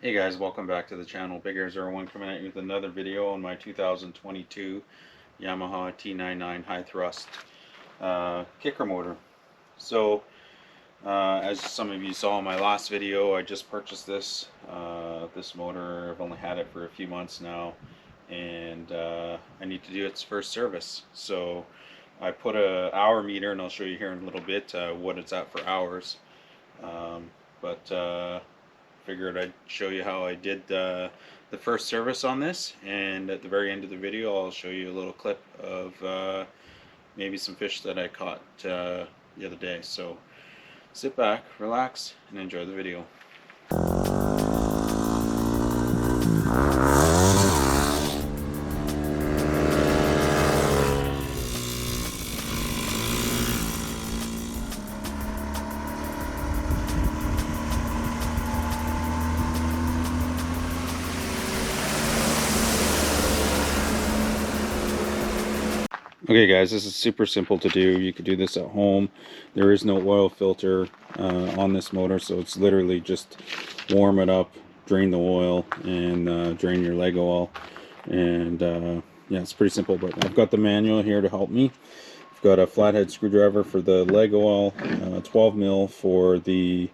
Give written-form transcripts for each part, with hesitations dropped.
Hey guys, welcome back to the channel. Big Air 01 coming at you with another video on my 2022 Yamaha T9.9 high thrust kicker motor. So as some of you saw in my last video, I just purchased this motor. I've only had it for a few months now, and I need to do its first service. So I put a hour meter, and I'll show you here in a little bit what it's at for hours. Figured I'd show you how I did the first service on this, and at the very end of the video I'll show you a little clip of maybe some fish that I caught the other day. So sit back, relax, and enjoy the video. Okay guys, this is super simple to do. You could do this at home. There is no oil filter on this motor, so it's literally just warm it up, drain the oil, and drain your leg oil. And yeah, it's pretty simple, but I've got the manual here to help me. I've got a flathead screwdriver for the leg oil, 12 mil for the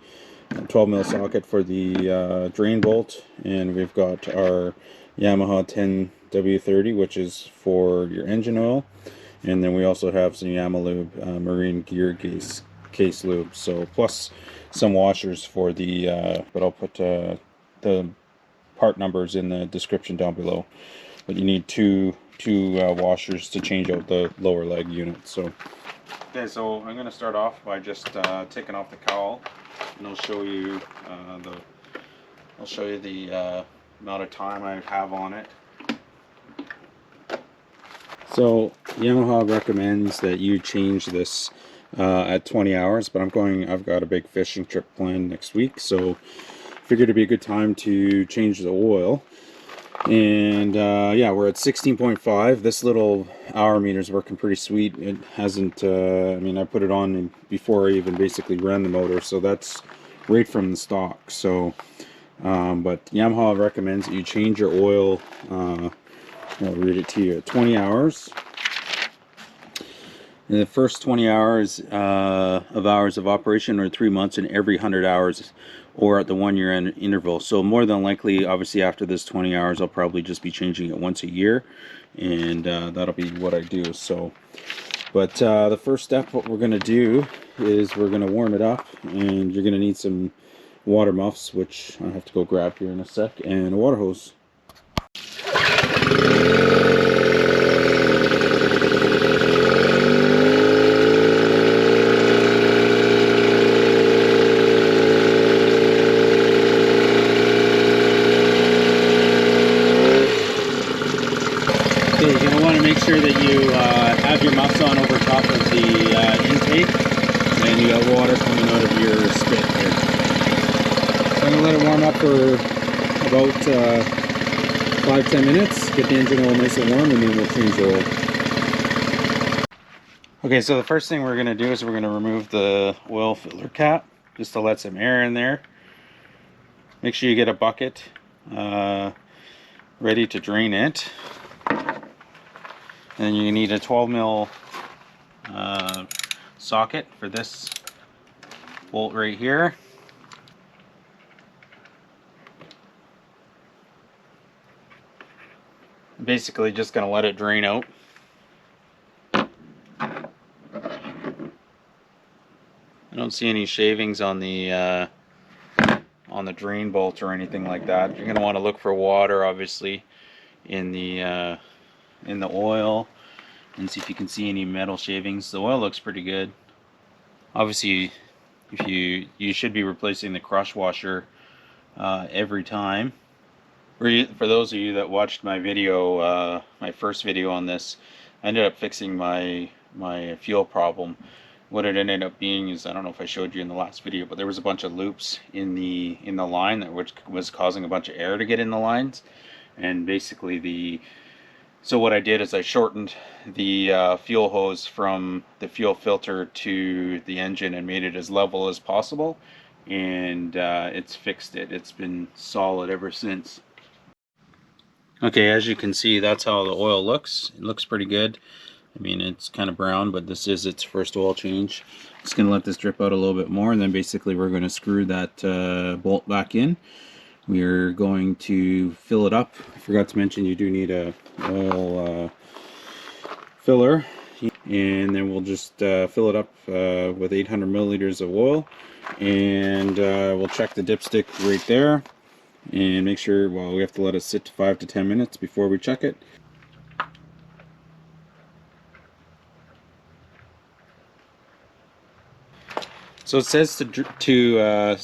12 mil socket for the drain bolt, and we've got our Yamaha 10W30, which is for your engine oil. And then we also have some Yamalube marine Gearcase lube. So plus some washers for the, but I'll put the part numbers in the description down below. But you need two washers to change out the lower leg unit. So okay, so I'm going to start off by just taking off the cowl, and I'll show you the amount of time I have on it. So Yamaha recommends that you change this at 20 hours, but I've got a big fishing trip planned next week, so figured it'd be a good time to change the oil. And yeah, we're at 16.5. This little hour meter is working pretty sweet. It hasn't, I mean, I put it on before I even basically ran the motor, so that's right from the stock. So, but Yamaha recommends that you change your oil, I'll read it to you, 20 hours. In the first 20 hours of operation, or 3 months, and every 100 hours, or at the 1 year interval. So more than likely, obviously after this 20 hours, I'll probably just be changing it once a year, and that'll be what I do. So, but the first step, what we're going to do is we're going to warm it up, and you're going to need some water muffs, which I have to go grab here in a sec, and a water hose. So you're going to want to make sure that you have your muffs on over top of the intake, and you got water coming out of your spit here. So I'm going to let it warm up for about 5-10 minutes, get the engine oil nice and warm, and then we'll change the oil. Okay, so the first thing we're going to do is we're going to remove the oil filler cap, just to let some air in there. Make sure you get a bucket ready to drain it. And you need a 12 mil socket for this bolt right here. Basically just going to let it drain out. I don't see any shavings on the drain bolt or anything like that. You're going to want to look for water, obviously, in the oil, and see if you can see any metal shavings. The oil looks pretty good. Obviously, if you should be replacing the crush washer every time. For those of you that watched my video, my first video on this, I ended up fixing my fuel problem. What it ended up being is, I don't know if I showed you in the last video, but there was a bunch of loops in the line which was causing a bunch of air to get in the lines, and basically so what I did is I shortened the fuel hose from the fuel filter to the engine and made it as level as possible, and it's fixed it. It's been solid ever since. Okay, as you can see, that's how the oil looks. It looks pretty good. I mean, it's kind of brown, but this is its first oil change. Just going to let this drip out a little bit more, and then basically we're going to screw that bolt back in. We're going to fill it up. I forgot to mention you do need a oil filler, and then we'll just fill it up with 800 milliliters of oil, and we'll check the dipstick right there and make sure, well, we have to let it sit 5 to 10 minutes before we check it. So it says to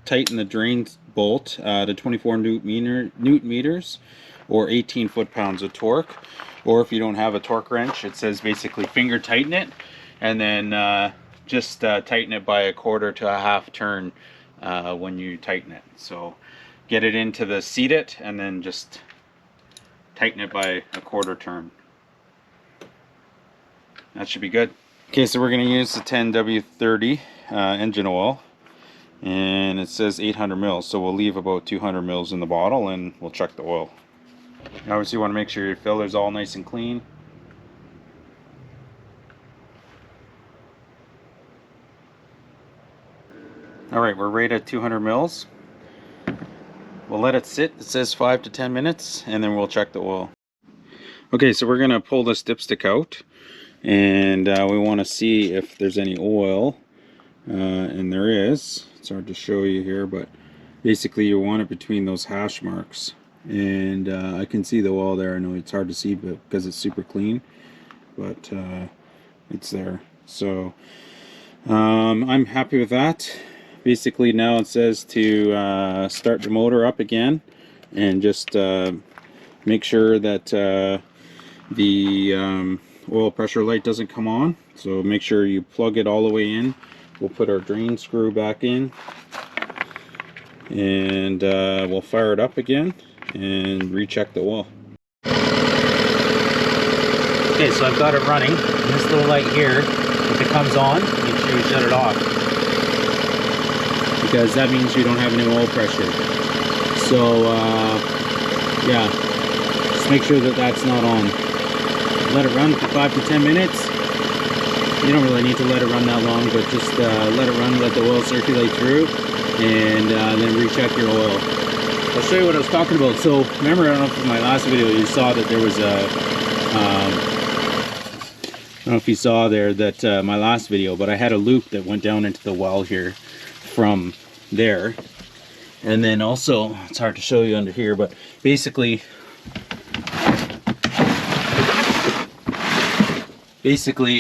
tighten the drain bolt to 24 newton meters or 18 foot-pounds of torque. Or if you don't have a torque wrench, it says basically finger tighten it, and then just tighten it by a quarter to a half turn when you tighten it. So get it into the seat it, and then just tighten it by a quarter turn. That should be good. Okay, so we're going to use the 10W30 engine oil, and it says 800 mils, so we'll leave about 200 mils in the bottle, and we'll check the oil. Obviously you want to make sure your filler's all nice and clean. Alright, we're right at 200 mils. We'll let it sit. It says 5 to 10 minutes, and then we'll check the oil. Okay, so we're going to pull this dipstick out, and we want to see if there's any oil, and there is. It's hard to show you here, but basically you want it between those hash marks, and I can see the oil there. I know it's hard to see because it's super clean, but it's there. So I'm happy with that. Basically now it says to start the motor up again, and just make sure that the oil pressure light doesn't come on. So make sure you plug it all the way in. We'll put our drain screw back in, and we'll fire it up again and recheck the oil. Okay, so I've got it running. This little light here, if it comes on, make sure you shut it off, because that means you don't have any oil pressure. So yeah, just make sure that that's not on. Let it run for 5 to 10 minutes. You don't really need to let it run that long, but just let it run, let the oil circulate through, and then recheck your oil. I'll show you what I was talking about. So remember, I don't know if in my last video you saw that there was a I don't know if you saw there that my last video, but I had a loop that went down into the well here from there. And then also, it's hard to show you under here, but basically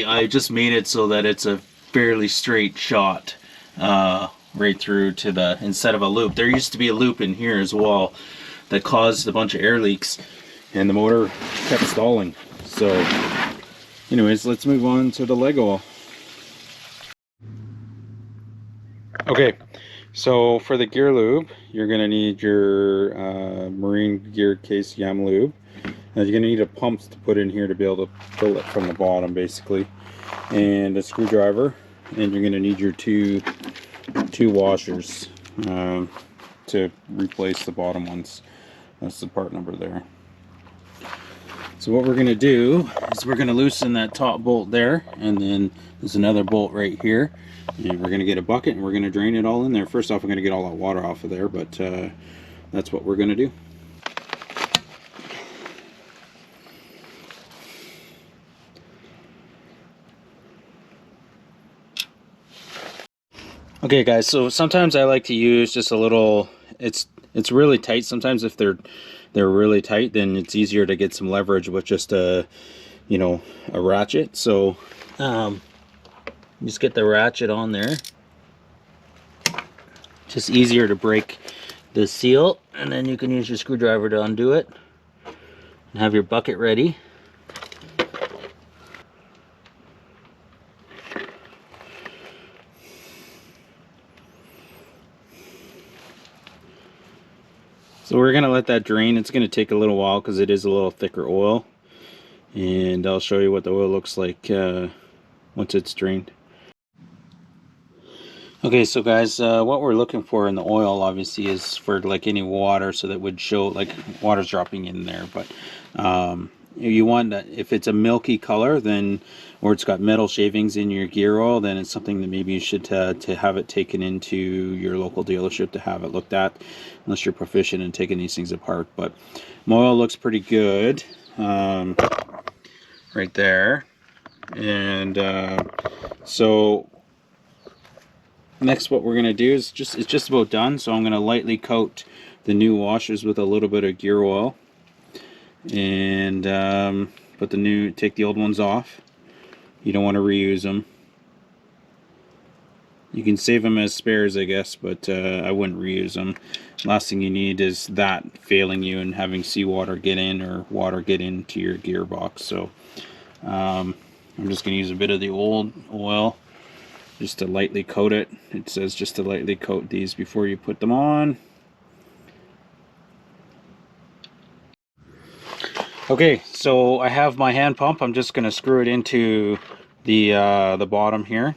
I just made it so that it's a fairly straight shot right through to the, instead of a loop. There used to be a loop in here as well that caused a bunch of air leaks, and the motor kept stalling. So anyways, let's move on to the leg oil. Okay, so for the gear lube, you're going to need your marine Gearcase Yamalube. Now you're going to need a pump to put in here to be able to fill it from the bottom, basically, and a screwdriver, and you're going to need your two washers to replace the bottom ones. That's the part number there. So what we're going to do is we're going to loosen that top bolt there, and then there's another bolt right here, and we're going to get a bucket and we're going to drain it all in there. First off, we're going to get all that water off of there, but that's what we're going to do. Okay guys, so sometimes I like to use just a little, it's really tight. Sometimes if they're really tight, then it's easier to get some leverage with just a ratchet. So just get the ratchet on there. Just easier to break the seal, and then you can use your screwdriver to undo it and have your bucket ready. So we're going to let that drain. It's going to take a little while because it is a little thicker oil, and I'll show you what the oil looks like once it's drained. Okay, so guys, what we're looking for in the oil obviously is for like any water, so that would show like water's dropping in there. But you want that if it's a milky color, then, or it's got metal shavings in your gear oil, then it's something that maybe you should to have it taken into your local dealership to have it looked at, unless you're proficient in taking these things apart. But my oil looks pretty good right there. And so next what we're going to do is it's just about done, so I'm going to lightly coat the new washers with a little bit of gear oil, and take the old ones off. You don't want to reuse them. You can save them as spares, I guess, but I wouldn't reuse them. Last thing you need is that failing you and having seawater get in or water get into your gearbox. So I'm just going to use a bit of the old oil just to lightly coat it. It says just to lightly coat these before you put them on. Okay, so I have my hand pump. I'm just going to screw it into the bottom here.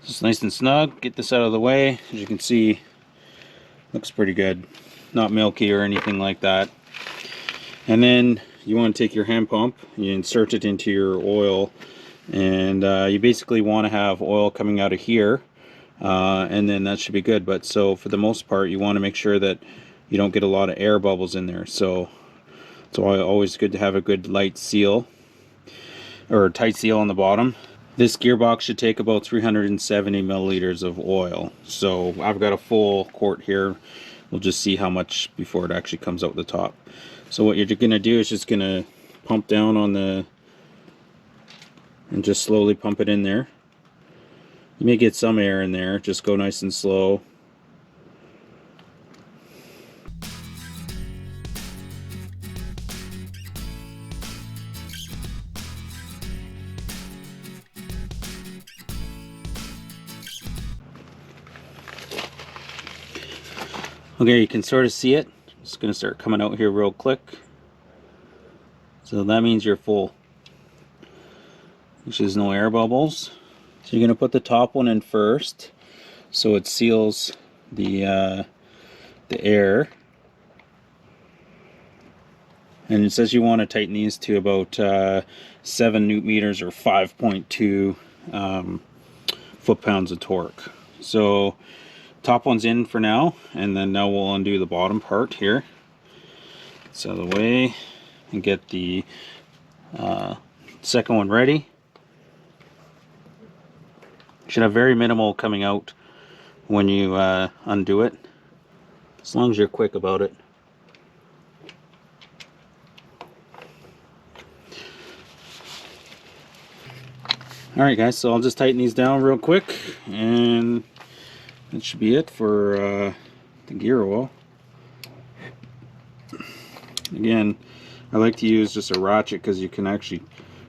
Just nice and snug. Get this out of the way. As you can see, looks pretty good. Not milky or anything like that. And then you want to take your hand pump, you insert it into your oil, and you basically want to have oil coming out of here, and then that should be good. But so for the most part, you want to make sure that you don't get a lot of air bubbles in there. So it's always good to have a good light seal or tight seal on the bottom. This gearbox should take about 370 milliliters of oil. So I've got a full quart here. We'll just see how much before it actually comes out the top. So what you're going to do is just going to pump down on the, and just slowly pump it in there. You may get some air in there, just go nice and slow. Okay, you can sort of see it. It's going to start coming out here real quick. So that means you're full, which is no air bubbles. So you're going to put the top one in first, so it seals the air. And it says you want to tighten these to about 7 newton meters or 5.2 foot-pounds of torque. So top one's in for now, and then now we'll undo the bottom part here. It's out of the way, and get the second one ready. Should have very minimal coming out when you undo it, as long as you're quick about it. Alright guys, so I'll just tighten these down real quick, and that should be it for the gear oil. Again, I like to use just a ratchet because you can actually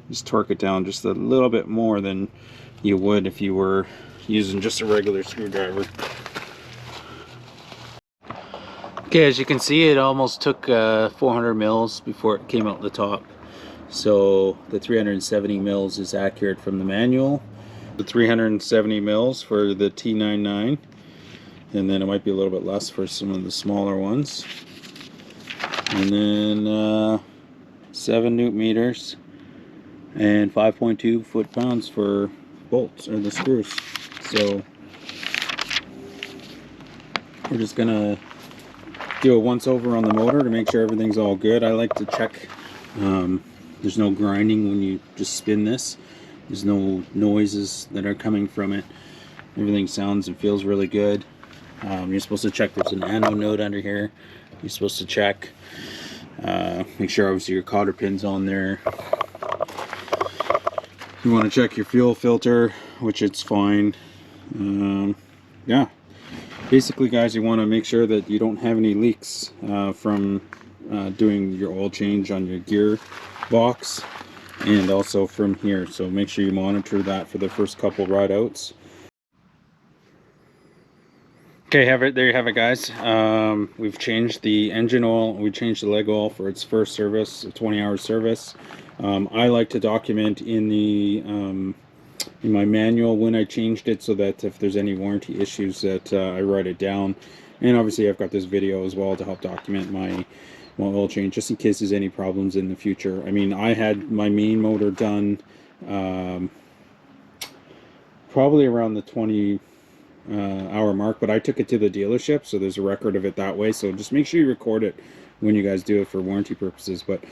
just torque it down just a little bit more than you would if you were using just a regular screwdriver. Okay, as you can see, it almost took 400 mils before it came out the top. So the 370 mils is accurate from the manual. The 370 mils for the T9.9, and then it might be a little bit less for some of the smaller ones. And then 7 newton meters and 5.2 foot-pounds for bolts or the screws. So we're just gonna do a once over on the motor to make sure everything's all good. I like to check there's no grinding when you just spin this. There's no noises that are coming from it. Everything sounds and feels really good. You're supposed to check there's an anode node under here. You're supposed to check, make sure obviously your cotter pin's on there. You want to check your fuel filter, which it's fine. Yeah, basically guys, you want to make sure that you don't have any leaks from doing your oil change on your gear box, and also from here. So make sure you monitor that for the first couple ride outs. Okay, there you have it, guys. We've changed the engine oil. We changed the leg oil for its first service, a 20-hour service. I like to document in my manual when I changed it, so that if there's any warranty issues, that I write it down. And obviously, I've got this video as well to help document my oil change, just in case there's any problems in the future. I mean, I had my main motor done probably around the 20-hour mark, but I took it to the dealership, so there's a record of it that way. So just make sure you record it when you guys do it for warranty purposes. But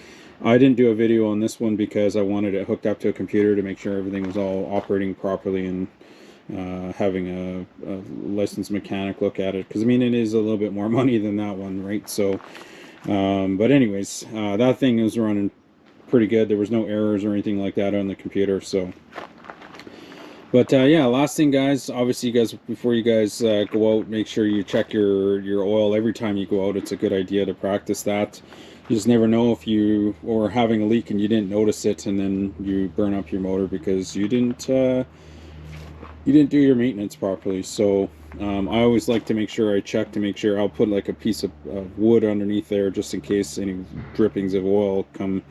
I didn't do a video on this one because I wanted it hooked up to a computer to make sure everything was all operating properly, and having a licensed mechanic look at it, because I mean, it is a little bit more money than that one, right? So but anyways, that thing was running pretty good. There was no errors or anything like that on the computer. So but yeah, last thing, guys, obviously, you guys, before you guys go out, make sure you check your oil every time you go out. It's a good idea to practice that. You just never know if you are having a leak and you didn't notice it, and then you burn up your motor because you didn't do your maintenance properly. So I always like to make sure I check to make sure. I'll put like a piece of wood underneath there just in case any drippings of oil come,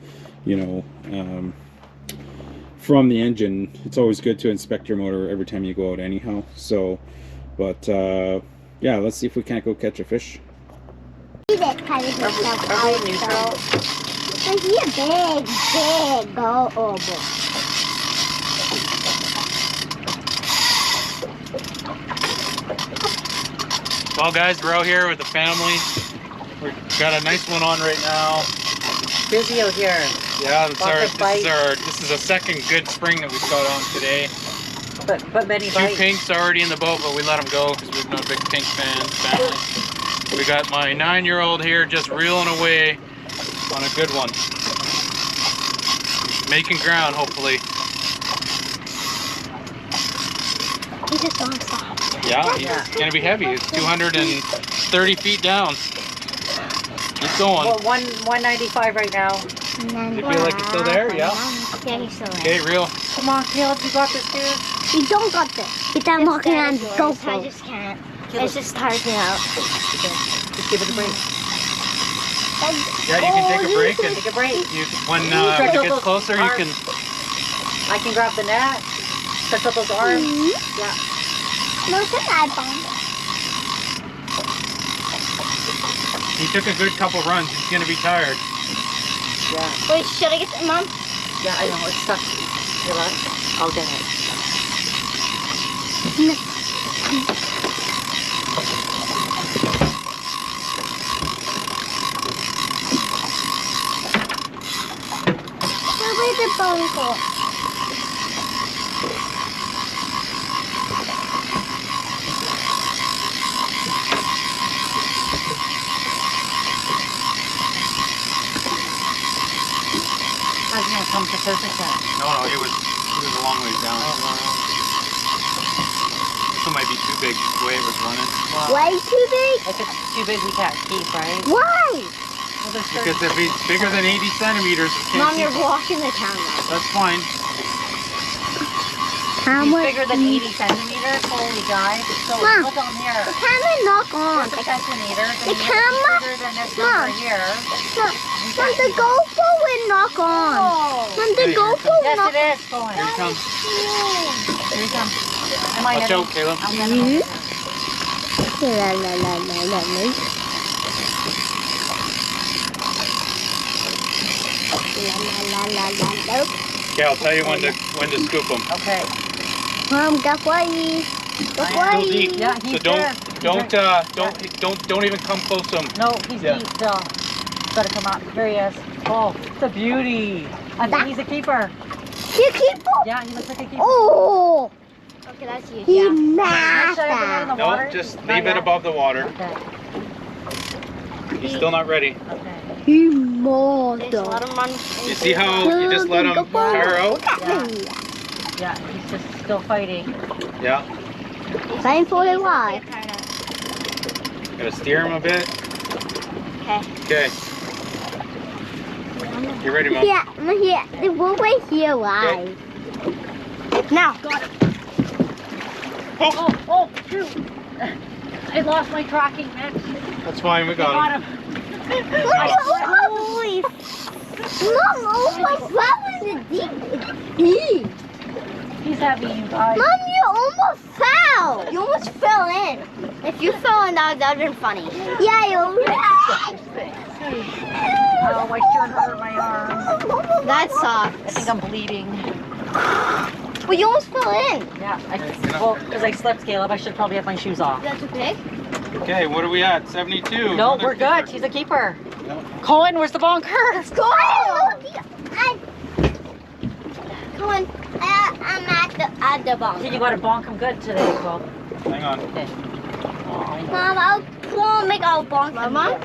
you know, from the engine. It's always good to inspect your motor every time you go out anyhow. So but yeah, let's see if we can't go catch a fish. Are we neutral? There's a big go over. Well, guys, we're out here with the family. We've got a nice one on right now. Busy out here. Yeah, this is a second good spring that we've got on today. But many Two bites. pinks already in the boat, but we let them go because we're not big pink family. We got my 9-year-old here just reeling away on a good one. Making ground, hopefully. He just won't stop. Yeah, he's gonna be heavy. It's 230 feet down. Keep going. Well, 195 right now. You feel like it's still there? Yeah. Yeah, he's still there. Okay, reel. Come on, Caleb, you got this, dude. You don't got this. Get that walking on the GoPro. I just can't. Caleb. It's just hard to out. Just give it a break. Yeah, you can take a break, and Take a break. when it gets closer, you can. I can grab the net. Touch up those arms. Yeah. Look at that bone. He took a good couple runs. He's gonna be tired. Yeah. Wait, should I get the mom? Yeah, I know. It's stuck. Relax. I'll get it. Where's the bone go? I was gonna come to surface that. No, he was a long ways down. This one might be too big the way it was running. Way too big? If it's too big, we can't keep, right? Why? Well, there's Because if it's bigger than 80 centimeters, we Mom, can't you're keep it. blocking the camera. That's fine. How He's much? bigger than 80 centimeters. Holy guys. So Mom. look on here. The camera not on. Here's a centimeter. The camera? Bigger than this Mom. number here. Mom, the GoPro will knock on. Oh. Mom, the Hey, GoPro will Yes, knock it is going. Here he comes. Here he comes. Am I Watch heading? out, Caleb. I'm heading. La la la la la la. La la la la la. Okay, I'll tell you when to scoop them. Okay. Mom, gawai. Still deep. Yeah, So he's don't even come close to him. No, he's Yeah. deep still. Gotta come out. Here he is. Oh, it's a beauty. I think he's a keeper. You keep it? Yeah, he looks like a keeper. Oh, Okay, that's you. he Yeah. Should I put it in mastered. the water? No, just Not leave it yet? above the water. Okay. He's still not ready. Okay. He Just let mastered. him run. You see how you just let him tire out? Yeah, he's just still fighting. Yeah. Time for the ride. Gotta steer him a bit. Okay. Okay. You ready, Mom? Yeah, I'm here. The one way here, right? Now. Oh, shoot. I lost my tracking, Mitch. That's fine, we got him. Holy! Mom, oh my God, was deep. He's heavy, you guys. Mom, you almost fell. You almost fell in. If you fell in that, that'd been funny. Yeah, you. Oh, my shirt hurt my arm. That sucks. I think I'm bleeding. Well, you almost fell in. Yeah, well, because I slipped, Caleb. I should probably have my shoes off. That's okay. Okay, what are we at? 72. No, we're good. She's a keeper. Cohen, where's the bunker? Let's go. Come on. I'm at the bunk. You gotta bonk him good today, Cole. Hang on. Okay. Mom, come on, make our bunk. Mama.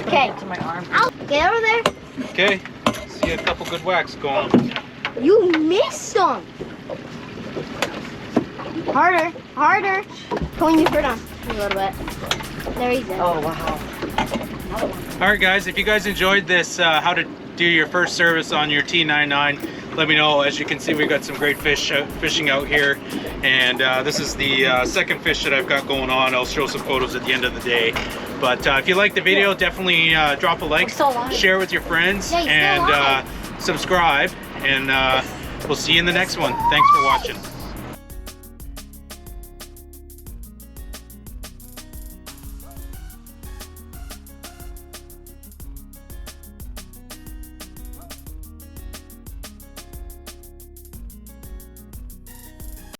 Okay. To my arm. I'll get over there. Okay, see a couple good whacks going. You missed some. Harder, harder. Pulling your foot on a little bit. There he's in. Oh, wow. All right, guys, if you guys enjoyed this, how to do your first service on your T9.9, let me know. As you can see, we've got some great fishing out here, and this is the second fish that I've got going on. I'll show some photos at the end of the day. But if you liked the video, definitely drop a like, share with your friends, and subscribe, and we'll see you in the next one. Thanks for watching.